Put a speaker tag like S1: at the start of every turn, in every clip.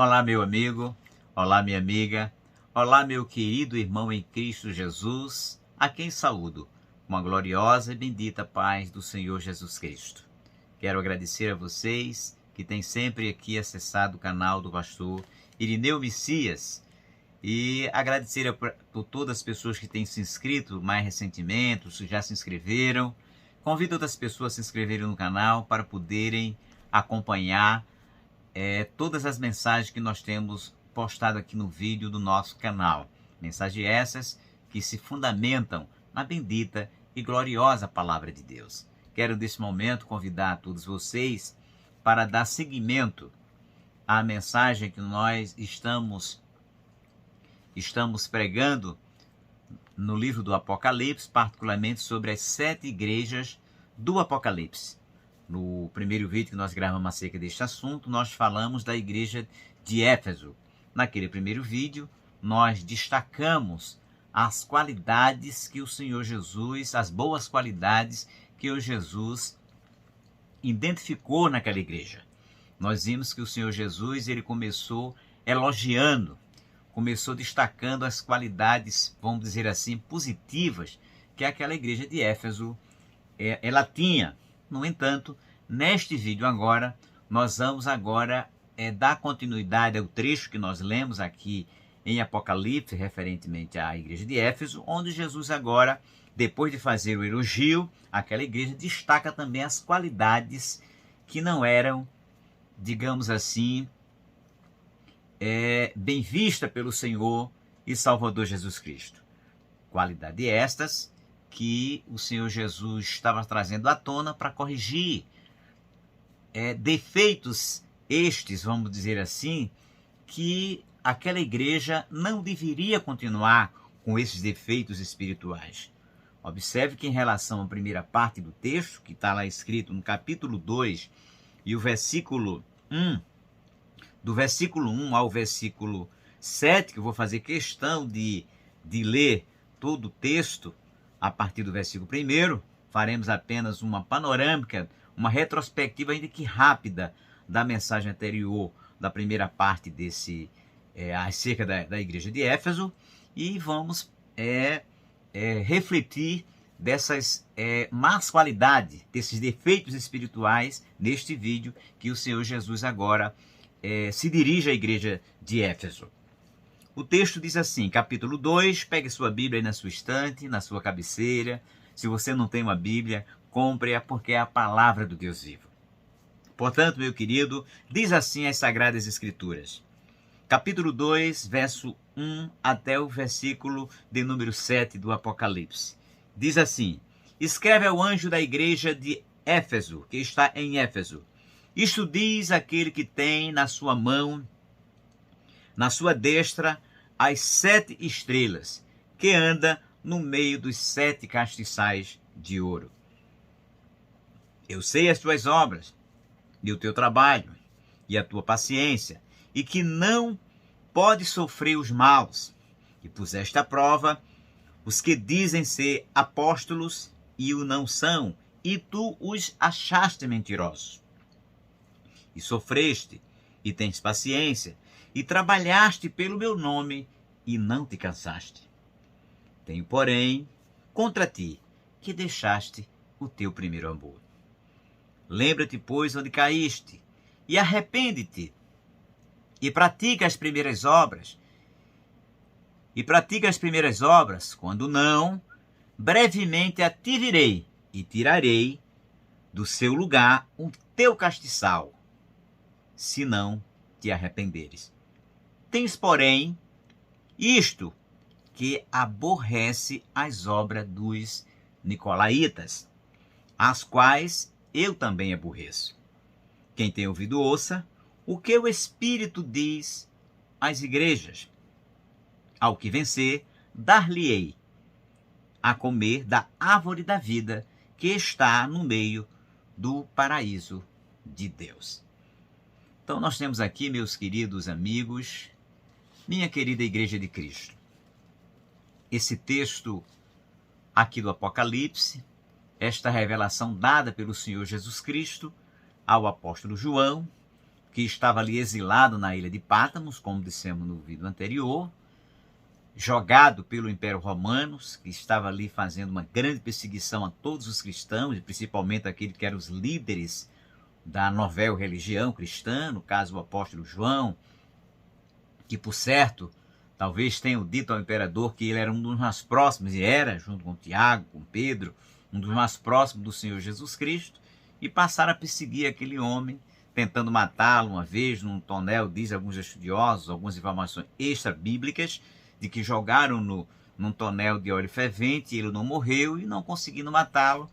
S1: Olá, meu amigo, olá, minha amiga, olá, meu querido irmão em Cristo Jesus, a quem saúdo com a gloriosa e bendita paz do Senhor Jesus Cristo. Quero agradecer a vocês que têm sempre aqui acessado o canal do pastor Irineu Messias e agradecer por todas as pessoas que têm se inscrito mais recentemente, os que já se inscreveram. Convido outras pessoas a se inscreverem no canal para poderem acompanhar todas as mensagens que nós temos postado aqui no vídeo do nosso canal. Mensagens essas que se fundamentam na bendita e gloriosa Palavra de Deus. Quero nesse momento convidar a todos vocês para dar seguimento à mensagem que nós estamos pregando no livro do Apocalipse, particularmente sobre as 7 igrejas do Apocalipse. No primeiro vídeo que nós gravamos acerca deste assunto, nós falamos da igreja de Éfeso. Naquele primeiro vídeo, nós destacamos as qualidades que o Senhor Jesus, as boas qualidades que o Jesus identificou naquela igreja. Nós vimos que o Senhor Jesus, ele começou elogiando, começou destacando as qualidades, vamos dizer assim, positivas que aquela igreja de Éfeso ela tinha. No entanto, neste vídeo agora, nós vamos dar continuidade ao trecho que nós lemos aqui em Apocalipse, referentemente à igreja de Éfeso, onde Jesus agora, depois de fazer o elogio àquela igreja, destaca também as qualidades que não eram, digamos assim, bem vista pelo Senhor e Salvador Jesus Cristo. Qualidade estas que o Senhor Jesus estava trazendo à tona para corrigir defeitos estes, vamos dizer assim, que aquela igreja não deveria continuar com esses defeitos espirituais. Observe que em relação à primeira parte do texto, que está lá escrito no capítulo 2 e o versículo 1, do versículo 1 ao versículo 7, que eu vou fazer questão de ler todo o texto a partir do versículo 1, faremos apenas uma panorâmica, uma retrospectiva ainda que rápida da mensagem anterior, da primeira parte acerca da igreja de Éfeso, e vamos refletir dessas más qualidades, desses defeitos espirituais neste vídeo que o Senhor Jesus agora se dirige à igreja de Éfeso. O texto diz assim, capítulo 2, pegue sua Bíblia aí na sua estante, na sua cabeceira. Se você não tem uma Bíblia, compre-a, porque é a palavra do Deus vivo. Portanto, meu querido, diz assim as Sagradas Escrituras. Capítulo 2, verso 1 até o versículo de número 7 do Apocalipse. Diz assim, escreve ao anjo da igreja de Éfeso, que está em Éfeso. Isto diz aquele que tem na sua mão, na sua destra, as 7 estrelas, que anda no meio dos 7 castiçais de ouro. Eu sei as tuas obras, e o teu trabalho, e a tua paciência, e que não pode sofrer os maus, e puseste à prova os que dizem ser apóstolos e o não são, e tu os achaste mentirosos. E sofreste, e tens paciência, e trabalhaste pelo meu nome, e não te cansaste. Tenho, porém, contra ti, que deixaste o teu primeiro amor. Lembra-te, pois, onde caíste, e arrepende-te, e pratica as primeiras obras. Quando não, brevemente a ti virei, e tirarei do seu lugar o teu castiçal, se não te arrependeres. Tens, porém, isto, que aborrece as obras dos nicolaítas, as quais eu também aborreço. Quem tem ouvido, ouça o que o Espírito diz às igrejas. Ao que vencer, dar-lhe-ei a comer da árvore da vida que está no meio do paraíso de Deus. Então nós temos aqui, meus queridos amigos, minha querida Igreja de Cristo, esse texto aqui do Apocalipse, esta revelação dada pelo Senhor Jesus Cristo ao apóstolo João, que estava ali exilado na ilha de Pátmos, como dissemos no vídeo anterior, jogado pelo Império Romano, que estava ali fazendo uma grande perseguição a todos os cristãos, e principalmente aqueles que eram os líderes da novel religião cristã, no caso o apóstolo João, que por certo, talvez tenham dito ao imperador que ele era um dos mais próximos, e era, junto com Tiago, com Pedro, um dos mais próximos do Senhor Jesus Cristo, e passaram a perseguir aquele homem, tentando matá-lo uma vez num tonel, diz alguns estudiosos, algumas informações extra-bíblicas, de que jogaram num tonel de óleo fervente, ele não morreu e não conseguindo matá-lo.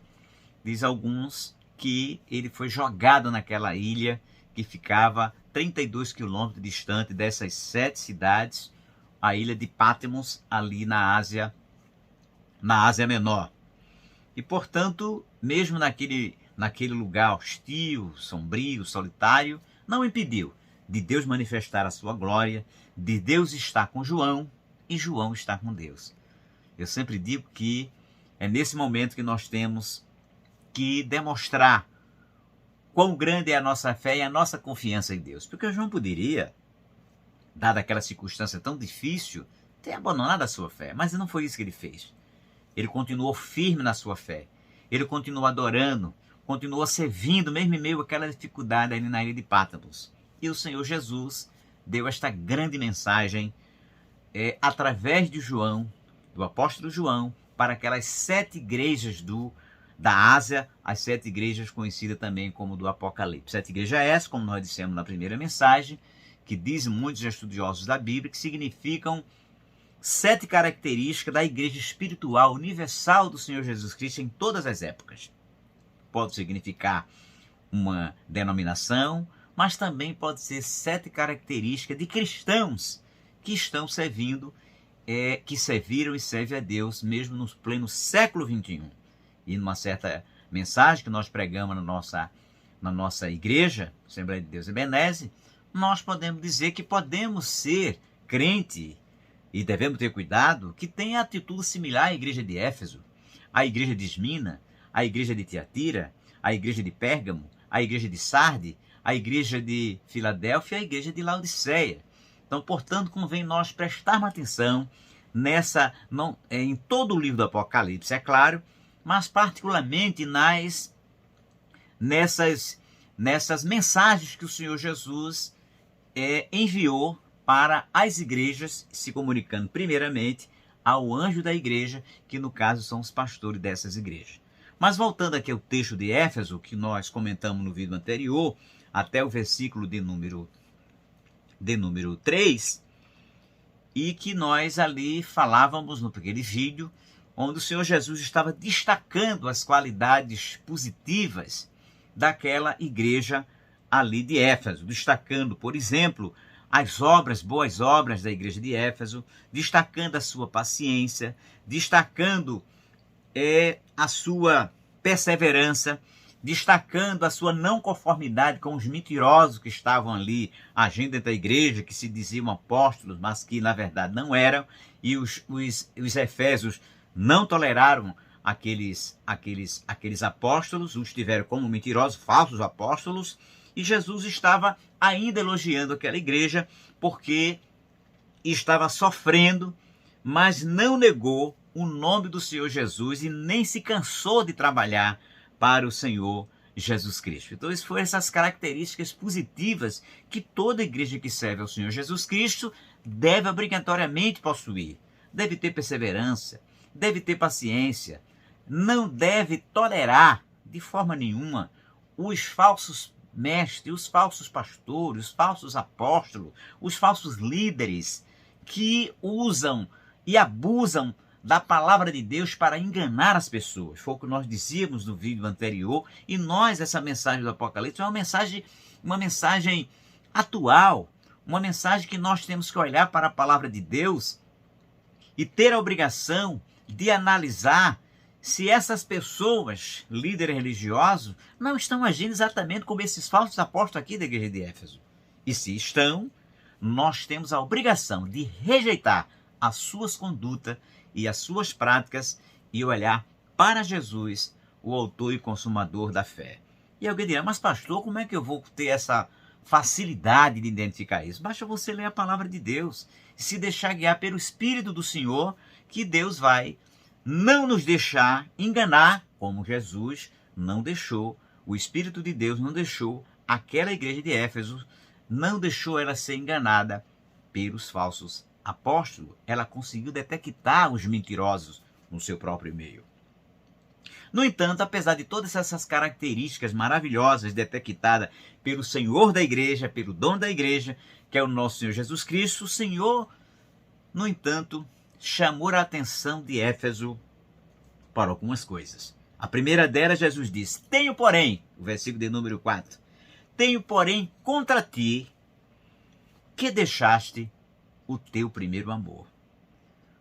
S1: Diz alguns que ele foi jogado naquela ilha que ficava 32 quilômetros distante dessas 7 cidades, a ilha de Patmos, ali na Ásia Menor. E, portanto, mesmo naquele lugar hostil, sombrio, solitário, não impediu de Deus manifestar a sua glória, de Deus estar com João e João estar com Deus. Eu sempre digo que é nesse momento que nós temos que demonstrar quão grande é a nossa fé e a nossa confiança em Deus. Porque João poderia, dada aquela circunstância tão difícil, ter abandonado a sua fé, mas não foi isso que ele fez. Ele continuou firme na sua fé, ele continuou adorando, continuou servindo, mesmo em meio àquela dificuldade ali na ilha de Patmos. E o Senhor Jesus deu esta grande mensagem através de João, do apóstolo João, para aquelas 7 igrejas da Ásia, as 7 igrejas conhecidas também como do Apocalipse. 7 igrejas essas, como nós dissemos na primeira mensagem, que dizem muitos estudiosos da Bíblia, que significam 7 características da igreja espiritual universal do Senhor Jesus Cristo em todas as épocas. Pode significar uma denominação, mas também pode ser 7 características de cristãos que estão servindo, que serviram e servem a Deus mesmo no pleno século XXI. E numa certa mensagem que nós pregamos na nossa igreja, Assembleia de Deus Ebenezer, nós podemos dizer que podemos ser crente e devemos ter cuidado que tem atitude similar à igreja de Éfeso, à igreja de Esmina, à igreja de Tiatira, à igreja de Pérgamo, à igreja de Sarde, à igreja de Filadélfia e à igreja de Laodiceia. Então, portanto, convém nós prestarmos atenção em todo o livro do Apocalipse, é claro, mas particularmente nessas mensagens que o Senhor Jesus enviou para as igrejas, se comunicando primeiramente ao anjo da igreja, que no caso são os pastores dessas igrejas. Mas voltando aqui ao texto de Éfeso, que nós comentamos no vídeo anterior, até o versículo de número 3, e que nós ali falávamos no primeiro vídeo, onde o Senhor Jesus estava destacando as qualidades positivas daquela igreja ali de Éfeso, destacando, por exemplo, as boas obras da igreja de Éfeso, destacando a sua paciência, destacando a sua perseverança, destacando a sua não conformidade com os mentirosos que estavam ali agindo dentro da igreja, que se diziam apóstolos, mas que na verdade não eram, e os efésios não toleraram aqueles apóstolos, os tiveram como mentirosos, falsos apóstolos, e Jesus estava ainda elogiando aquela igreja, porque estava sofrendo, mas não negou o nome do Senhor Jesus e nem se cansou de trabalhar para o Senhor Jesus Cristo. Então, isso foram essas características positivas que toda igreja que serve ao Senhor Jesus Cristo deve obrigatoriamente possuir. Deve ter perseverança, deve ter paciência, não deve tolerar de forma nenhuma os falsos mestres, os falsos pastores, os falsos apóstolos, os falsos líderes que usam e abusam da palavra de Deus para enganar as pessoas. Foi o que nós dizíamos no vídeo anterior, e essa mensagem do Apocalipse é uma mensagem atual, uma mensagem que nós temos que olhar para a palavra de Deus e ter a obrigação de analisar se essas pessoas, líderes religiosos, não estão agindo exatamente como esses falsos apóstolos aqui da igreja de Éfeso. E se estão, nós temos a obrigação de rejeitar as suas condutas e as suas práticas e olhar para Jesus, o autor e consumador da fé. E alguém dirá, mas pastor, como é que eu vou ter essa facilidade de identificar isso? Basta você ler a palavra de Deus e se deixar guiar pelo Espírito do Senhor, que Deus vai não nos deixar enganar, como Jesus não deixou, o Espírito de Deus não deixou aquela igreja de Éfeso, não deixou ela ser enganada pelos falsos apóstolos. Ela conseguiu detectar os mentirosos no seu próprio meio. No entanto, apesar de todas essas características maravilhosas detectadas pelo Senhor da igreja, pelo dono da igreja, que é o nosso Senhor Jesus Cristo, o Senhor, no entanto, chamou a atenção de Éfeso para algumas coisas. A primeira delas, Jesus disse: tenho, porém, o versículo de número 4, tenho, porém, contra ti que deixaste o teu primeiro amor.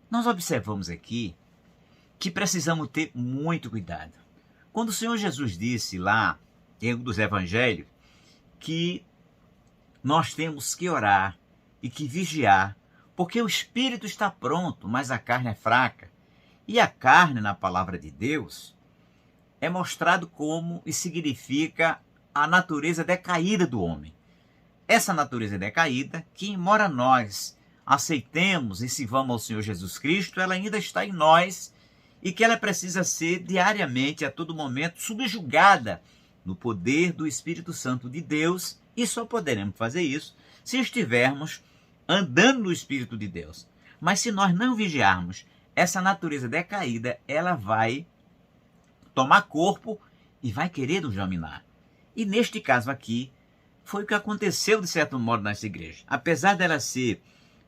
S1: Nós observamos aqui que precisamos ter muito cuidado. Quando o Senhor Jesus disse lá em um dos evangelhos que nós temos que orar e que vigiar, porque o espírito está pronto, mas a carne é fraca. E a carne, na palavra de Deus, é mostrado como e significa a natureza decaída do homem. Essa natureza decaída, que embora nós aceitemos e sirvamos ao Senhor Jesus Cristo, ela ainda está em nós e que ela precisa ser diariamente, a todo momento, subjugada no poder do Espírito Santo de Deus, e só poderemos fazer isso se estivermos andando no Espírito de Deus. Mas se nós não vigiarmos, essa natureza decaída, ela vai tomar corpo e vai querer nos dominar. E neste caso aqui, foi o que aconteceu de certo modo nessa igreja. Apesar dela ser,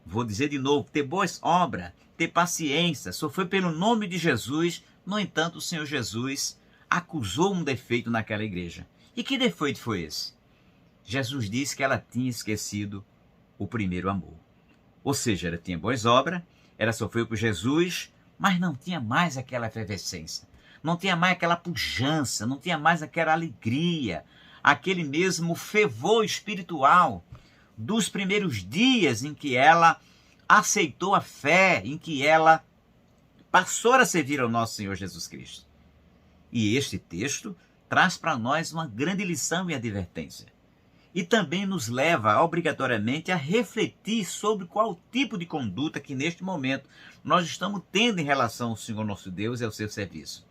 S1: vou dizer de novo, ter boas obras, ter paciência, sofrer pelo nome de Jesus, no entanto o Senhor Jesus acusou um defeito naquela igreja. E que defeito foi esse? Jesus disse que ela tinha esquecido o primeiro amor. Ou seja, ela tinha boas obras, ela sofreu por Jesus, mas não tinha mais aquela efervescência, não tinha mais aquela pujança, não tinha mais aquela alegria, aquele mesmo fervor espiritual dos primeiros dias em que ela aceitou a fé, em que ela passou a servir ao nosso Senhor Jesus Cristo. E este texto traz para nós uma grande lição e advertência. E também nos leva obrigatoriamente a refletir sobre qual tipo de conduta que neste momento nós estamos tendo em relação ao Senhor nosso Deus e ao seu serviço.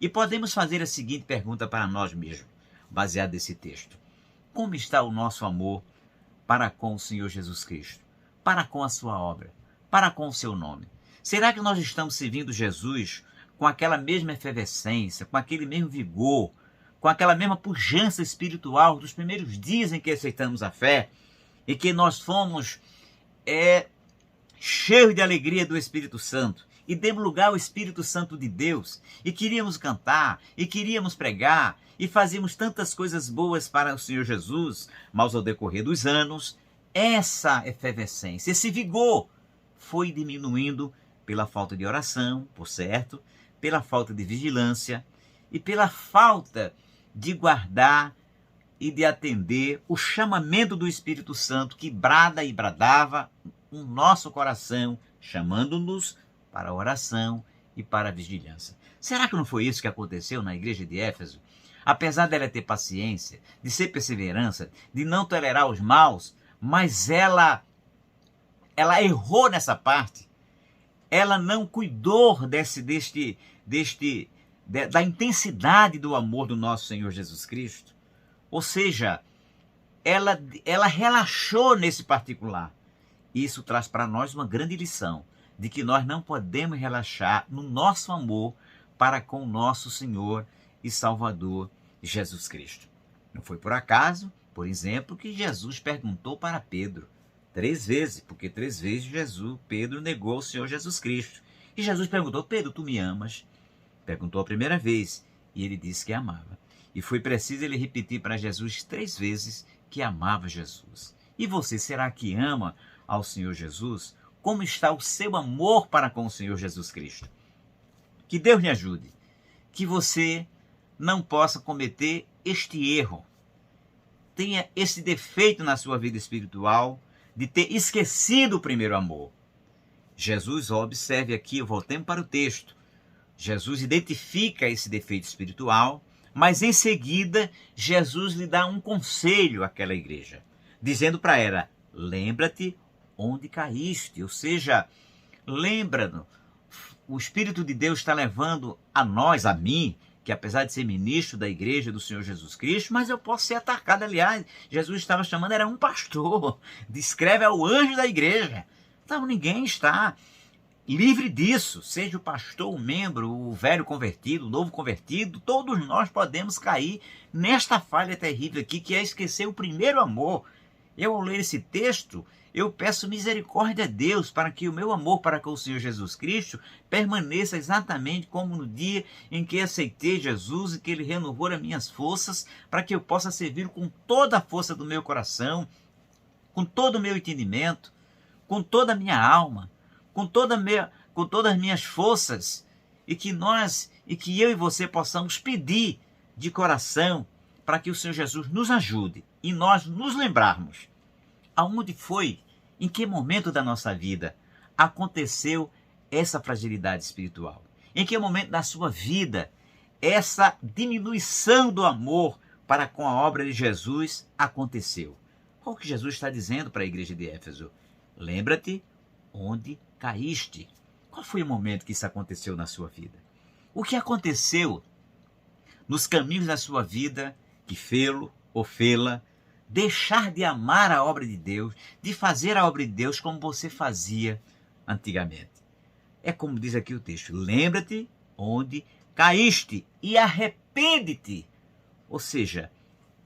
S1: E podemos fazer a seguinte pergunta para nós mesmos, baseado nesse texto: como está o nosso amor para com o Senhor Jesus Cristo, para com a sua obra, para com o seu nome? Será que nós estamos servindo Jesus com aquela mesma efervescência, com aquele mesmo vigor, com aquela mesma pujança espiritual dos primeiros dias em que aceitamos a fé e que nós fomos cheios de alegria do Espírito Santo e demos lugar ao Espírito Santo de Deus e queríamos cantar e queríamos pregar e fazíamos tantas coisas boas para o Senhor Jesus, mas ao decorrer dos anos, essa efervescência, esse vigor foi diminuindo pela falta de oração, por certo, pela falta de vigilância e pela falta de guardar e de atender o chamamento do Espírito Santo que brada e bradava no nosso coração, chamando-nos para a oração e para a vigilância. Será que não foi isso que aconteceu na igreja de Éfeso? Apesar dela ter paciência, de ser perseverança, de não tolerar os maus, mas ela errou nessa parte. Ela não cuidou da intensidade do amor do nosso Senhor Jesus Cristo. Ou seja, ela relaxou nesse particular. Isso traz para nós uma grande lição, de que nós não podemos relaxar no nosso amor para com o nosso Senhor e Salvador Jesus Cristo. Não foi por acaso, por exemplo, que Jesus perguntou para Pedro 3 vezes, porque 3 vezes Pedro negou o Senhor Jesus Cristo. E Jesus perguntou: Pedro, tu me amas? Perguntou a primeira vez e ele disse que amava. E foi preciso ele repetir para Jesus 3 vezes que amava Jesus. E você, será que ama ao Senhor Jesus? Como está o seu amor para com o Senhor Jesus Cristo? Que Deus lhe ajude, que você não possa cometer este erro, tenha esse defeito na sua vida espiritual de ter esquecido o primeiro amor. Jesus, observe aqui, voltemos para o texto, Jesus identifica esse defeito espiritual, mas em seguida Jesus lhe dá um conselho àquela igreja. dizendo para ela: lembra-te onde caíste. Ou seja, lembra-nos. O Espírito de Deus está levando a nós, a mim, que apesar de ser ministro da igreja do Senhor Jesus Cristo, mas eu posso ser atacado. Aliás, Jesus estava chamando, era um pastor. Descreve ao anjo da igreja. Então ninguém está livre disso. Seja o pastor, o membro, o velho convertido, o novo convertido, todos nós podemos cair nesta falha terrível aqui, que é esquecer o primeiro amor. Eu, ao ler esse texto, eu peço misericórdia a Deus para que o meu amor para com o Senhor Jesus Cristo permaneça exatamente como no dia em que aceitei Jesus e que Ele renovou as minhas forças, para que eu possa servir com toda a força do meu coração, com todo o meu entendimento, com toda a minha alma, com todas as minhas forças, e que eu e você possamos pedir de coração para que o Senhor Jesus nos ajude e nós nos lembrarmos aonde foi, em que momento da nossa vida aconteceu essa fragilidade espiritual. Em que momento da sua vida essa diminuição do amor para com a obra de Jesus aconteceu. Qual que Jesus está dizendo para a igreja de Éfeso? Lembra-te onde caíste. Qual foi o momento que isso aconteceu na sua vida? O que aconteceu nos caminhos da sua vida que fê-lo ou fê-la deixar de amar a obra de Deus, de fazer a obra de Deus como você fazia antigamente? É como diz aqui o texto: lembra-te onde caíste e arrepende-te. Ou seja,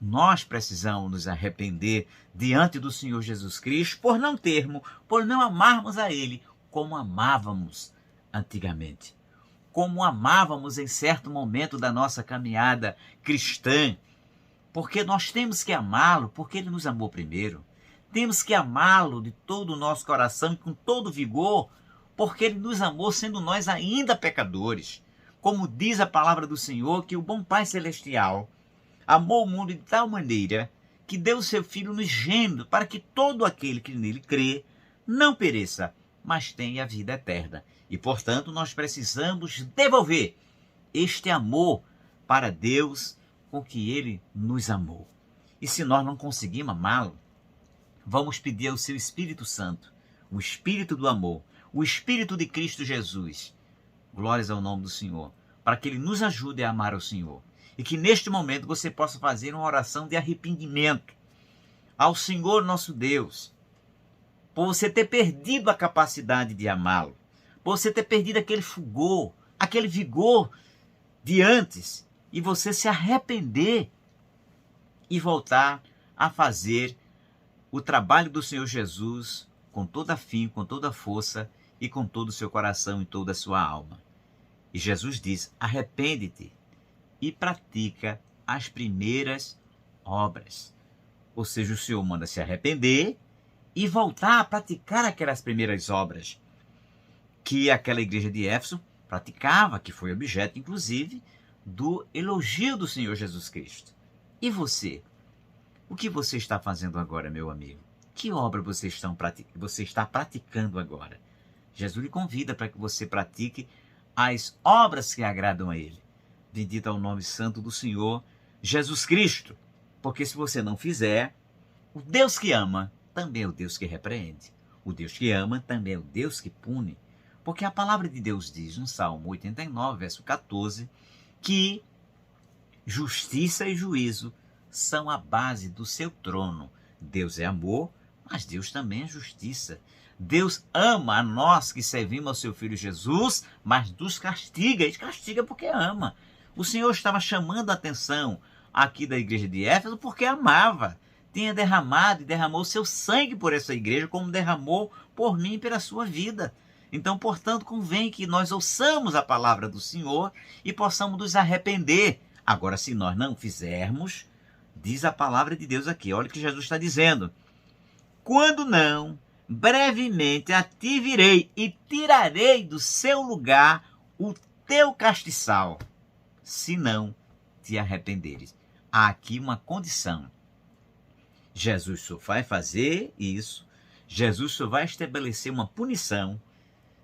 S1: nós precisamos nos arrepender diante do Senhor Jesus Cristo por não amarmos a Ele como amávamos antigamente, como amávamos em certo momento da nossa caminhada cristã. Porque nós temos que amá-lo, porque Ele nos amou primeiro. Temos que amá-lo de todo o nosso coração, com todo vigor, porque Ele nos amou sendo nós ainda pecadores. Como diz a palavra do Senhor, que o bom Pai Celestial amou o mundo de tal maneira que deu o seu Filho unigênito para que todo aquele que nele crê não pereça, mas tenha a vida eterna. E, portanto, nós precisamos devolver este amor para Deus com que Ele nos amou. E se nós não conseguimos amá-lo, vamos pedir ao seu Espírito Santo, o Espírito do amor, o Espírito de Cristo Jesus, glórias ao nome do Senhor, para que Ele nos ajude a amar o Senhor. E que neste momento você possa fazer uma oração de arrependimento ao Senhor nosso Deus, por você ter perdido a capacidade de amá-lo, por você ter perdido aquele fulgor, aquele vigor de antes, e você se arrepender e voltar a fazer o trabalho do Senhor Jesus com toda afinco, com toda força e com todo o seu coração e toda a sua alma. E Jesus diz: arrepende-te e pratica as primeiras obras. Ou seja, o Senhor manda se arrepender e voltar a praticar aquelas primeiras obras que aquela igreja de Éfeso praticava, que foi objeto, inclusive, do elogio do Senhor Jesus Cristo. E você? O que você está fazendo agora, meu amigo? Que obra você está praticando agora? Jesus lhe convida para que você pratique as obras que agradam a Ele. Bendito é o nome santo do Senhor Jesus Cristo. Porque se você não fizer, o Deus que ama também é o Deus que repreende. O Deus que ama também é o Deus que pune. Porque a palavra de Deus diz no Salmo 89, verso 14, que justiça e juízo são a base do seu trono. Deus é amor, mas Deus também é justiça. Deus ama a nós que servimos ao seu Filho Jesus, mas nos castiga. E castiga porque ama. O Senhor estava chamando a atenção aqui da igreja de Éfeso porque amava. Tinha derramado e derramou seu sangue por essa igreja, como derramou por mim e pela sua vida. Então, portanto, convém que nós ouçamos a palavra do Senhor e possamos nos arrepender. Agora, se nós não fizermos, diz a palavra de Deus aqui, olha o que Jesus está dizendo: quando não, brevemente a ti virei e tirarei do seu lugar o teu castiçal, se não te arrependeres. Há aqui uma condição. Jesus só vai fazer isso, Jesus só vai estabelecer uma punição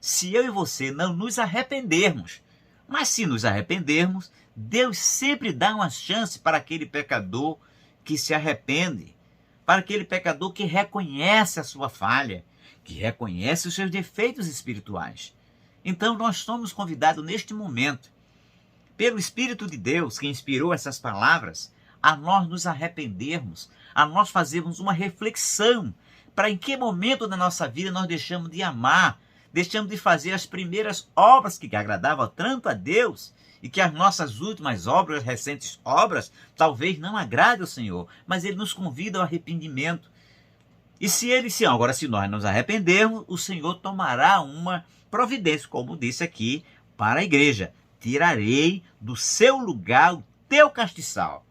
S1: se eu e você não nos arrependermos. Mas se nos arrependermos, Deus sempre dá uma chance para aquele pecador que se arrepende. para aquele pecador que reconhece a sua falha, que reconhece os seus defeitos espirituais. Então nós somos convidados neste momento, pelo Espírito de Deus que inspirou essas palavras, a nós nos arrependermos, a nós fazermos uma reflexão para em que momento da nossa vida nós deixamos de amar, deixamos de fazer as primeiras obras que agradavam tanto a Deus, e que as nossas últimas obras, recentes obras, talvez não agradem ao Senhor, mas Ele nos convida ao arrependimento. E se nós nos arrependermos, o Senhor tomará uma providência, como disse aqui, para a igreja. Tirarei do seu lugar o teu castiçal.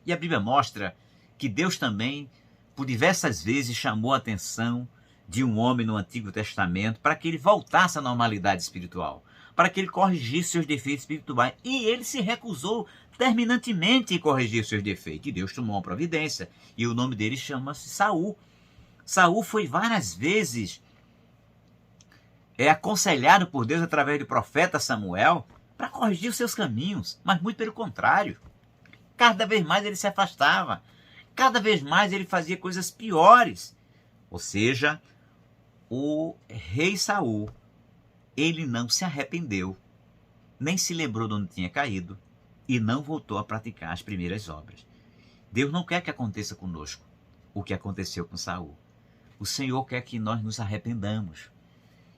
S1: E a Bíblia mostra que Deus também, por diversas vezes, chamou a atenção de um homem no Antigo Testamento para que ele voltasse à normalidade espiritual, para que ele corrigisse seus defeitos espirituais. E ele se recusou terminantemente em corrigir seus defeitos. E Deus tomou uma providência. E o nome dele chama-se Saul. Saul foi várias vezes aconselhado por Deus através do profeta Samuel para corrigir os seus caminhos, mas muito pelo contrário. Cada vez mais ele se afastava. Cada vez mais ele fazia coisas piores. Ou seja, o rei Saul, ele não se arrependeu, nem se lembrou de onde tinha caído e não voltou a praticar as primeiras obras. Deus não quer que aconteça conosco o que aconteceu com Saul. O Senhor quer que nós nos arrependamos.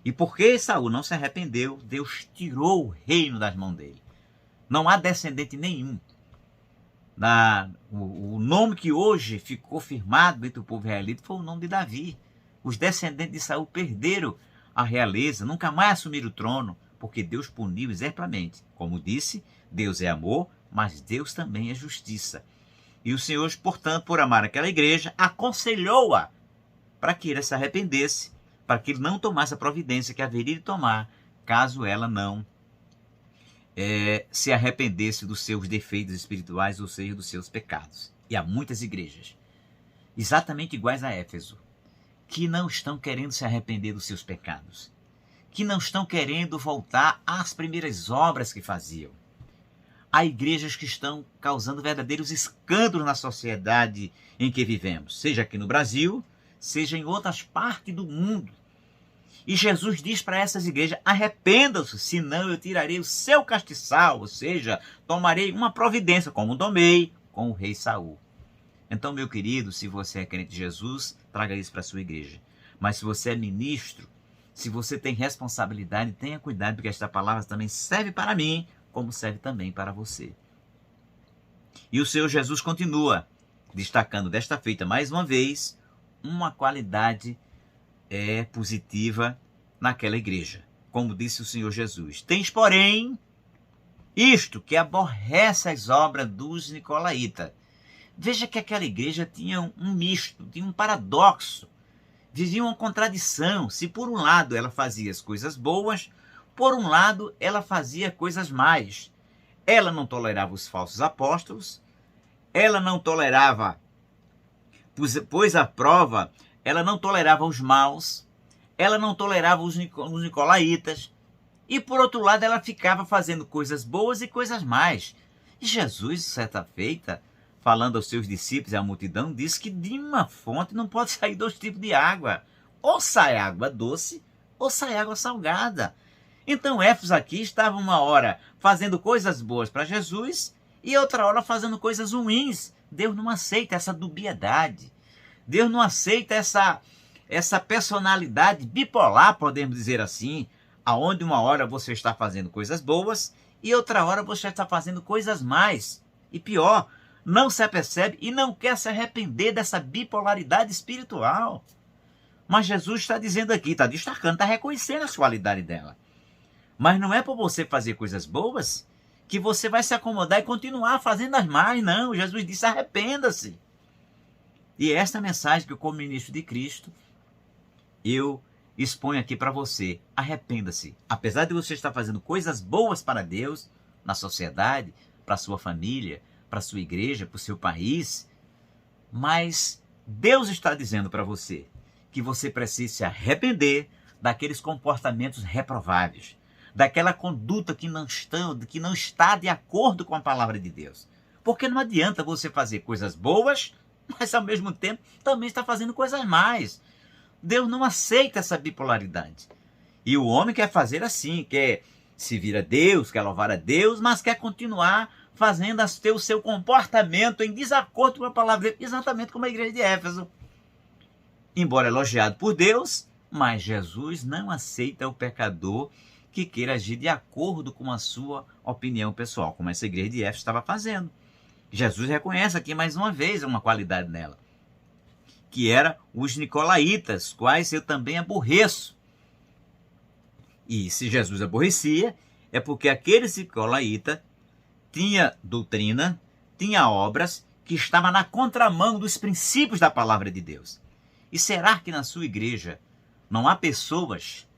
S1: E porque Saul não se arrependeu, Deus tirou o reino das mãos dele. Não há descendente nenhum. O nome que hoje ficou firmado entre o povo israelita foi o nome de Davi. Os descendentes de Saul perderam a realeza, nunca mais assumiram o trono, porque Deus puniu exemplarmente. Como disse, Deus é amor, mas Deus também é justiça. E o Senhor, portanto, por amar aquela igreja, aconselhou-a para que ele se arrependesse, para que ele não tomasse a providência que haveria de tomar, caso ela não se arrependesse dos seus defeitos espirituais, ou seja, dos seus pecados. E há muitas igrejas, exatamente iguais a Éfeso, que não estão querendo se arrepender dos seus pecados, que não estão querendo voltar às primeiras obras que faziam. Há igrejas que estão causando verdadeiros escândalos na sociedade em que vivemos, seja aqui no Brasil, seja em outras partes do mundo. E Jesus diz para essas igrejas: arrependam-se, senão eu tirarei o seu castiçal, ou seja, tomarei uma providência, como tomei com o rei Saul. Então, meu querido, se você é crente de Jesus, traga isso para a sua igreja. Mas se você é ministro, se você tem responsabilidade, tenha cuidado, porque esta palavra também serve para mim, como serve também para você. E o Senhor Jesus continua destacando desta feita, mais uma vez, uma qualidade positiva naquela igreja. Como disse o Senhor Jesus: tens, porém, isto que aborrece as obras dos nicolaítas. Veja que aquela igreja tinha um misto, tinha um paradoxo, vivia uma contradição. Se por um lado ela fazia as coisas boas, por um lado ela fazia coisas más. Ela não tolerava os falsos apóstolos, ela não tolerava, pôs à prova, ela não tolerava os maus, ela não tolerava os nicolaítas, e por outro lado ela ficava fazendo coisas boas e coisas más. E Jesus, certa feita, falando aos seus discípulos e à multidão, disse que de uma fonte não pode sair dois tipos de água. Ou sai água doce, ou sai água salgada. Então Éfeso aqui estava uma hora fazendo coisas boas para Jesus e outra hora fazendo coisas ruins. Deus não aceita essa dubiedade. Deus não aceita essa personalidade bipolar, podemos dizer assim, aonde uma hora você está fazendo coisas boas e outra hora você está fazendo coisas más. E pior, não se apercebe e não quer se arrepender dessa bipolaridade espiritual. Mas Jesus está dizendo aqui, está destacando, está reconhecendo a qualidade dela. Mas não é por você fazer coisas boas que você vai se acomodar e continuar fazendo as más, não. Jesus disse: arrependa-se. E esta é a mensagem que, como ministro de Cristo, eu exponho aqui para você. Arrependa-se. Apesar de você estar fazendo coisas boas para Deus, na sociedade, para a sua família, para a sua igreja, para o seu país, mas Deus está dizendo para você que você precisa se arrepender daqueles comportamentos reprováveis, daquela conduta que não está de acordo com a palavra de Deus. Porque não adianta você fazer coisas boas mas ao mesmo tempo também está fazendo coisas mais. Deus não aceita essa bipolaridade. E o homem quer fazer assim, quer servir a Deus, quer louvar a Deus, mas quer continuar fazendo ter o seu comportamento em desacordo com a palavra de Deus, exatamente como a igreja de Éfeso. Embora elogiado por Deus, mas Jesus não aceita o pecador que queira agir de acordo com a sua opinião pessoal, como essa igreja de Éfeso estava fazendo. Jesus reconhece aqui mais uma vez uma qualidade nela, que era os nicolaítas, quais eu também aborreço. E se Jesus aborrecia, é porque aquele nicolaíta tinha doutrina, tinha obras que estavam na contramão dos princípios da palavra de Deus. E será que na sua igreja não há pessoas,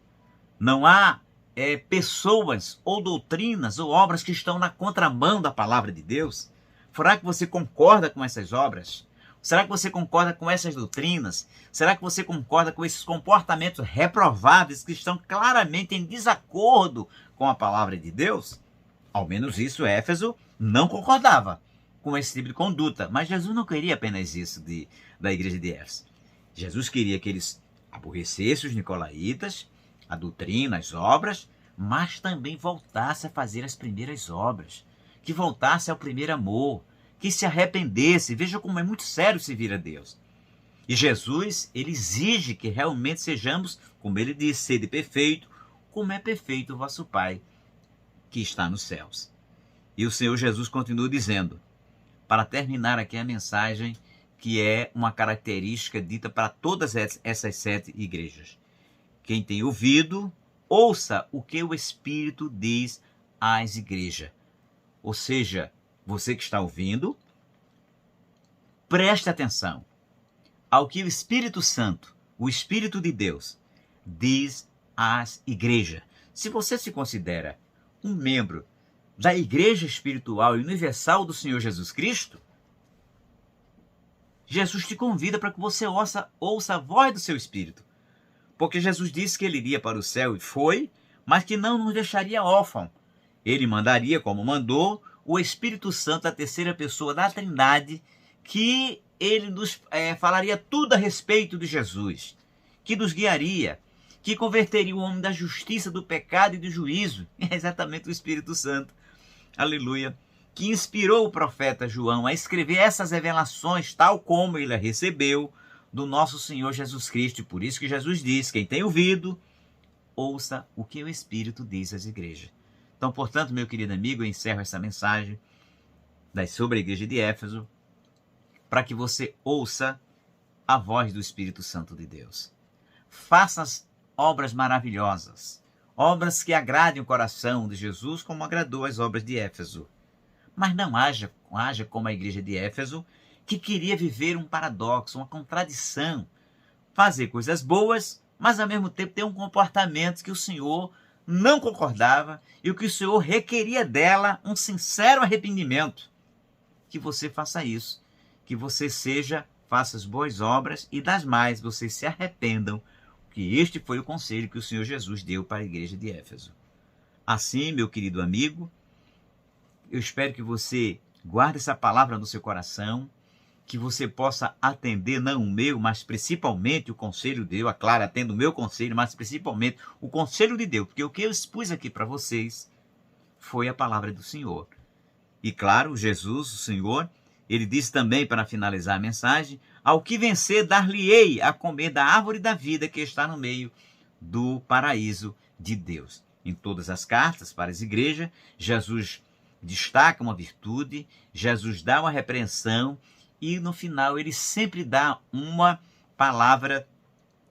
S1: pessoas ou doutrinas ou obras que estão na contramão da palavra de Deus? Será que você concorda com essas obras? Será que você concorda com essas doutrinas? Será que você concorda com esses comportamentos reprováveis que estão claramente em desacordo com a palavra de Deus? Ao menos isso Éfeso não concordava com esse tipo de conduta. Mas Jesus não queria apenas isso da igreja de Éfeso. Jesus queria que eles aborrecessem os nicolaítas, a doutrina, as obras, mas também voltasse a fazer as primeiras obras, que voltasse ao primeiro amor, que se arrependesse. Veja como é muito sério servir a Deus. E Jesus, ele exige que realmente sejamos, como ele disse, sede perfeito, como é perfeito o vosso Pai que está nos céus. E o Senhor Jesus continua dizendo, para terminar aqui a mensagem, que é uma característica dita para todas essas 7 igrejas. Quem tem ouvido, ouça o que o Espírito diz às igrejas. Ou seja, você que está ouvindo, preste atenção ao que o Espírito Santo, o Espírito de Deus, diz às igrejas. Se você se considera um membro da Igreja Espiritual e Universal do Senhor Jesus Cristo, Jesus te convida para que você ouça a voz do seu Espírito. Porque Jesus disse que ele iria para o céu e foi, mas que não nos deixaria órfão. Ele mandaria, como mandou, o Espírito Santo, a terceira pessoa da Trindade, que ele nos falaria tudo a respeito de Jesus, que nos guiaria, que converteria o homem da justiça, do pecado e do juízo. É exatamente o Espírito Santo, aleluia, que inspirou o profeta João a escrever essas revelações, tal como ele a recebeu do nosso Senhor Jesus Cristo. E por isso que Jesus diz, quem tem ouvido, ouça o que o Espírito diz às igrejas. Então, portanto, meu querido amigo, eu encerro essa mensagem sobre a igreja de Éfeso, para que você ouça a voz do Espírito Santo de Deus. Faça as obras maravilhosas, obras que agradem o coração de Jesus, como agradou as obras de Éfeso. Mas não haja como a igreja de Éfeso, que queria viver um paradoxo, uma contradição, fazer coisas boas, mas ao mesmo tempo ter um comportamento que o Senhor não concordava e o que o Senhor requeria dela, um sincero arrependimento. Que você faça isso, que você faça as boas obras e das mais vocês se arrependam, que este foi o conselho que o Senhor Jesus deu para a igreja de Éfeso. Assim, meu querido amigo, eu espero que você guarde essa palavra no seu coração, que você possa atender não o meu, mas principalmente o conselho de Deus. Claro, atenda o meu conselho, mas principalmente o conselho de Deus, porque o que eu expus aqui para vocês foi a palavra do Senhor. E claro, Jesus, o Senhor, ele disse também, para finalizar a mensagem, ao que vencer, dar-lhe-ei a comer da árvore da vida que está no meio do paraíso de Deus. Em todas as cartas para as igrejas, Jesus destaca uma virtude, Jesus dá uma repreensão e no final ele sempre dá uma palavra,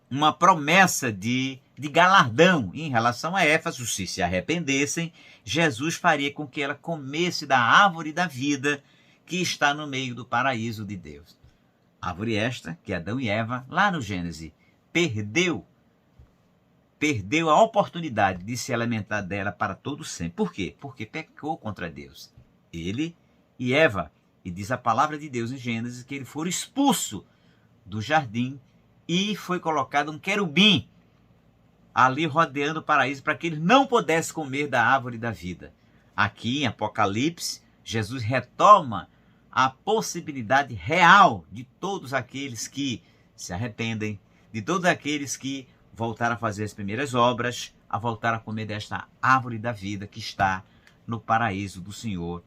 S1: uma promessa de galardão em relação a Éfeso. Se arrependessem, Jesus faria com que ela comesse da árvore da vida que está no meio do paraíso de Deus. Árvore esta que Adão e Eva, lá no Gênesis, perdeu a oportunidade de se alimentar dela para todo sempre. Por quê? Porque pecou contra Deus. Ele e Eva. E diz a palavra de Deus em Gênesis que ele foi expulso do jardim e foi colocado um querubim ali rodeando o paraíso para que ele não pudesse comer da árvore da vida. Aqui em Apocalipse, Jesus retoma a possibilidade real de todos aqueles que se arrependem, de todos aqueles que voltaram a fazer as primeiras obras, a voltar a comer desta árvore da vida que está no paraíso do Senhor,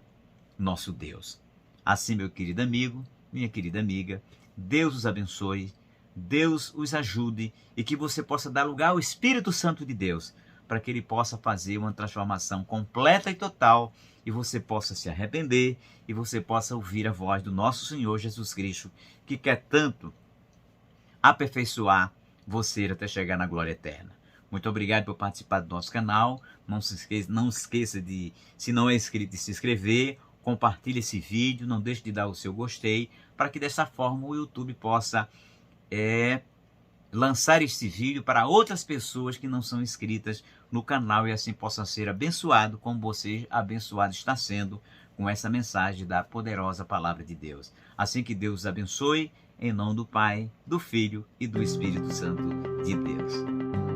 S1: nosso Deus. Assim, meu querido amigo, minha querida amiga, Deus os abençoe, Deus os ajude e que você possa dar lugar ao Espírito Santo de Deus, para que ele possa fazer uma transformação completa e total e você possa se arrepender e você possa ouvir a voz do nosso Senhor Jesus Cristo, que quer tanto aperfeiçoar você até chegar na glória eterna. Muito obrigado por participar do nosso canal. Não esqueça de, se não é inscrito, de se inscrever, compartilhe esse vídeo, não deixe de dar o seu gostei, para que dessa forma o YouTube possa lançar este vídeo para outras pessoas que não são inscritas no canal e assim possam ser abençoados como você abençoado está sendo com essa mensagem da poderosa palavra de Deus. Assim que Deus os abençoe, em nome do Pai, do Filho e do Espírito Santo de Deus.